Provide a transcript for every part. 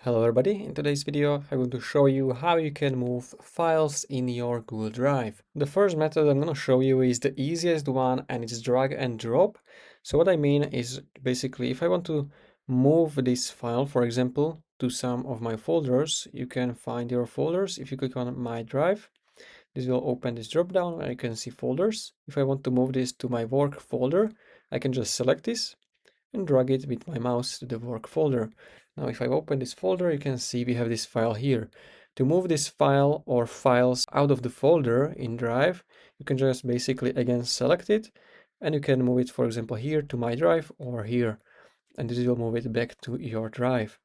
Hello everybody, in today's video I'm going to show you how you can move files in your Google Drive. The first method I'm going to show you is the easiest one, and it's drag and drop. So what I mean is basically if I want to move this file, for example, to some of my folders, you can find your folders. If you click on My Drive, this will open this drop down where you can see folders. If I want to move this to my work folder, I can just select this and drag it with my mouse to the work folder. Now if I open this folder, you can see we have this file here. To move this file or files out of the folder in Drive, you can just basically again select it, and you can move it, for example, here to My Drive or here, and this will move it back to your Drive.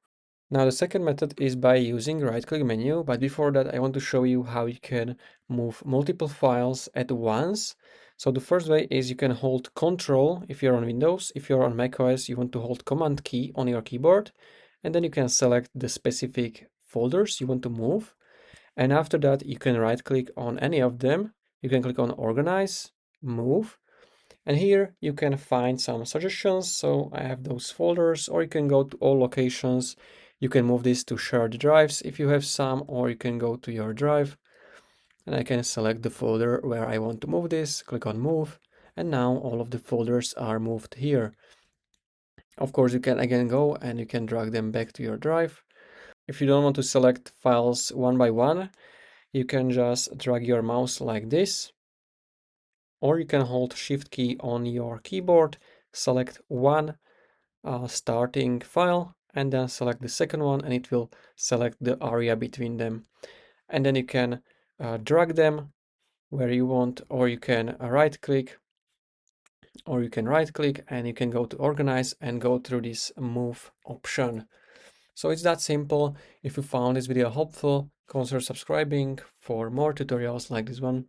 Now the second method is by using right-click menu, but before that I want to show you how you can move multiple files at once. So the first way is you can hold Ctrl if you're on Windows. If you're on macOS, you want to hold Command key on your keyboard, and then you can select the specific folders you want to move. And after that, you can right-click on any of them. You can click on Organize, Move, and here you can find some suggestions. So I have those folders, or you can go to all locations. You can move this to shared drives if you have some, or you can go to your drive and I can select the folder where I want to move this, click on move, and now all of the folders are moved here. Of course, you can again go and you can drag them back to your drive. If you don't want to select files one by one, you can just drag your mouse like this, or you can hold Shift key on your keyboard, select one starting file, and then select the second one, and it will select the area between them. And then you can drag them where you want, or you can right click, and you can go to organize and go through this move option. So it's that simple. If you found this video helpful, consider subscribing for more tutorials like this one.